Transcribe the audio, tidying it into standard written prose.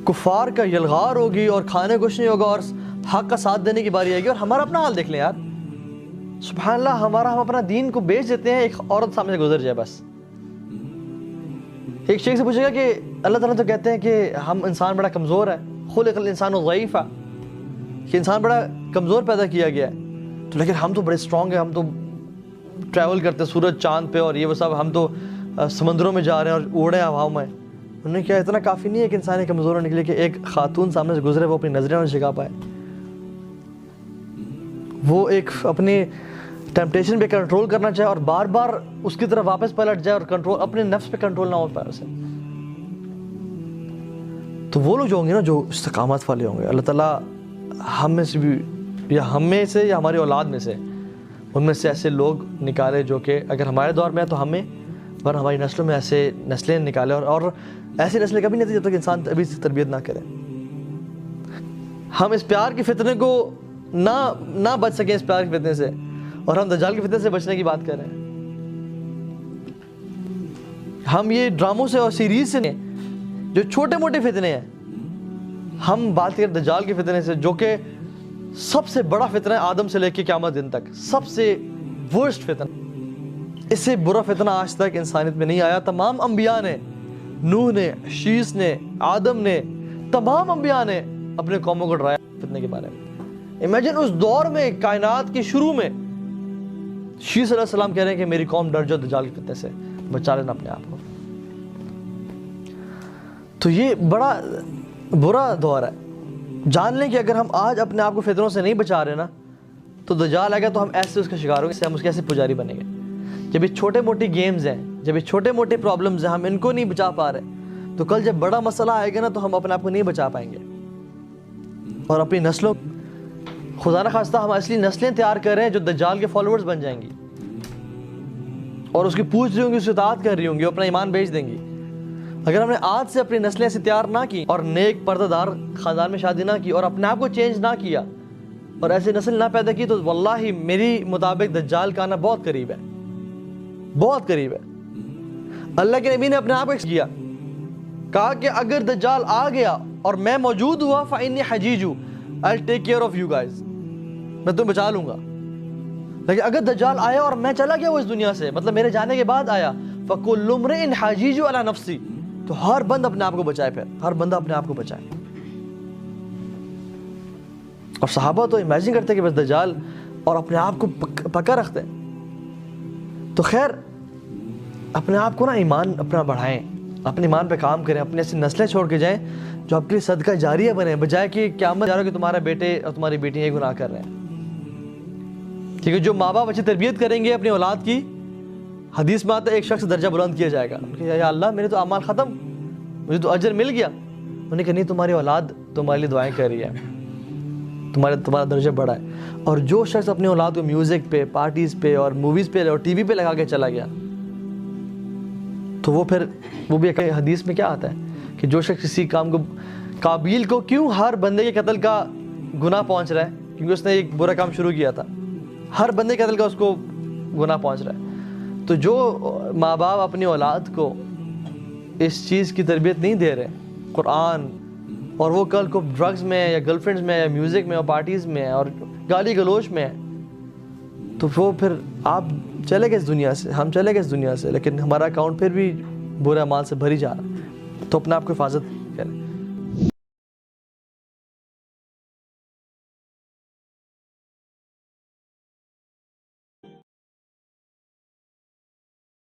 کفار کا یلغار ہوگی اور کھانے کچھ نہیں ہوگا اور حق کا ساتھ دینے کی باری آئے گی. اور ہمارا اپنا حال دیکھ لیں یار, سبحان اللہ, ہم اپنا دین کو بیچ دیتے ہیں ایک عورت سامنے سے گزر جائے بس. ایک شیخ سے پوچھے گا کہ اللہ تعالیٰ تو کہتے ہیں کہ ہم انسان بڑا کمزور ہے, خلق الانسان ضعیفا, کہ انسان بڑا کمزور پیدا کیا گیا ہے, تو لیکن ہم تو بڑے اسٹرانگ ہیں, ہم تو ٹریول کرتے ہیں سورج چاند پہ اور یہ وہ سب, ہم تو سمندروں میں جا رہے ہیں اور اڑے ہیں ہواؤں میں. انہوں نے کہا اتنا کافی نہیں ہے کہ انسان کمزور ہونے کے لیے کہ ایک خاتون سامنے سے گزرے وہ اپنی نظریں نہ جھکا پائے, وہ ایک اپنی ٹیمپٹیشن پہ کنٹرول کرنا چاہے اور بار بار اس کی طرف واپس پلٹ جائے اور کنٹرول اپنے نفس پہ کنٹرول نہ ہو پائے اسے. تو وہ لوگ جو ہوں گے نا جو استقامت والے ہوں گے, اللہ تعالیٰ ہم میں سے بھی یا ہم میں سے یا ہماری اولاد میں سے ان میں سے ایسے لوگ نکالے جو کہ اگر ہمارے دور میں ہے تو ہمیں, اور ہماری نسلوں میں ایسے نسلیں نکالے, اور ایسی نسلیں کبھی نہیں تھی جب تک انسان ابھی سے تربیت نہ کرے. ہم اس پیار کے فتنے کو نہ بچ سکیں اس پیار کے فتنے سے, اور ہم دجال کے فتنے سے بچنے کی بات کر رہے ہیں. ہم یہ ڈراموں سے اور سیریز سے نہیں, جو چھوٹے موٹے فتنے ہیں, ہم بات کریں دجال کے فتنے سے جو کہ سب سے بڑا فتنہ ہے آدم سے لے کے قیامت دن تک, سب سے ورسٹ فتنہ. اس سے برا فتنہ آج تک انسانیت میں نہیں آیا. تمام انبیاء نے, نوح نے, شیس نے, آدم نے, تمام انبیاء نے اپنے قوموں کو ڈرایا فتنے کے بارے میں. امیجن اس دور میں کائنات کی شروع میں شیس علیہ السلام کہہ رہے ہیں کہ میری قوم ڈر جاؤ دجال کے فتنے سے, بچا لینا اپنے آپ کو. تو یہ بڑا برا دور ہے. جان لیں کہ اگر ہم آج اپنے آپ کو فتنوں سے نہیں بچا رہے نا تو دجال آئے گا تو ہم ایسے اس کا شکار ہوں گے, ہم اس کے ایسے پجاری بنیں گے. جب یہ چھوٹے موٹے گیمز ہیں, جب یہ چھوٹے موٹے پرابلمز ہیں, ہم ان کو نہیں بچا پا رہے, تو کل جب بڑا مسئلہ آئے گا نا تو ہم اپنے آپ کو نہیں بچا پائیں گے. اور اپنی نسلوں, خدا نہ خواستہ ہم اصلی نسلیں تیار کر رہے ہیں جو دجال کے فالوورز بن جائیں گی اور اس کی پوچھ رہی ہوں گی, اس کی اطاعت کر رہی ہوں گی, اپنا ایمان بیچ دیں گی. اگر ہم نے آج سے اپنی نسلیں ایسے تیار نہ کی اور نیک پردہ دار خاندان میں شادی نہ کی اور اپنے آپ کو چینج نہ کیا اور ایسی نسل نہ پیدا کی, تو واللہ میری مطابق دجال کا آنا بہت قریب ہے, بہت قریب ہے. اللہ کے نبی نے اپنے آپ کو کیا, کہا کہ اگر دجال آ گیا اور میں موجود ہوا فإنی حجیج, I'll take care of you guys, میں تمہیں بچا لوں گا. لیکن اگر دجال آیا اور میں چلا گیا وہ اس دنیا سے, مطلب میرے جانے کے بعد آیا, فَكُلُّ امْرِئٍ حَجِيجٌ عَلَى نَفْسِهِ, تو ہر بندہ اپنے آپ کو بچائے, پھر ہر بندہ اپنے آپ کو بچائے. اور صحابہ تو امیجن کرتے کہ بس دجال اور اپنے آپ کو پکا رکھتے ہیں. تو خیر اپنے آپ کو نا ایمان اپنا بڑھائیں, اپنے ایمان پہ کام کریں, اپنے ایسی نسلیں چھوڑ کے جائیں جو آپ کے لیے صدقہ جاریہ بنے, بجائے کہ قیامت جا رہا کہ تمہارے بیٹے اور تمہاری بیٹیاں یہ گناہ کر رہے ہیں. کیونکہ جو ماں باپ اچھی تربیت کریں گے اپنی اولاد کی, حدیث میں آتا ہے ایک شخص درجہ بلند کیا جائے گا, کہ یا اللہ میرے تو اعمال ختم, مجھے تو اجر مل گیا. انہوں نے کہا نہیں, تمہاری اولاد تمہارے لیے دعائیں کر رہی ہے, تمہارا درجہ بڑا ہے. اور جو شخص اپنی اولاد کو میوزک پہ, پارٹیز پہ اور موویز پہ اور ٹی وی پہ لگا کے چلا گیا, تو وہ بھی ایک حدیث میں کیا آتا ہے کہ جو شخص کسی کام کو, قابیل کو کیوں ہر بندے کے قتل کا گناہ پہنچ رہا ہے, کیونکہ اس نے ایک برا کام شروع کیا تھا, ہر بندے کے قتل کا اس کو گناہ پہنچ رہا ہے. تو جو ماں باپ اپنی اولاد کو اس چیز کی تربیت نہیں دے رہے, قرآن, اور وہ کل کو ڈرگز میں یا گرل فرینڈز میں یا میوزک میں اور پارٹیز میں اور گالی گلوچ میں, تو وہ پھر آپ چلے گئے اس دنیا سے, ہم چلے گئے اس دنیا سے, لیکن ہمارا اکاؤنٹ پھر بھی برے اعمال سے بھری جا رہا ہے. تو اپنے آپ کو حفاظت کریں.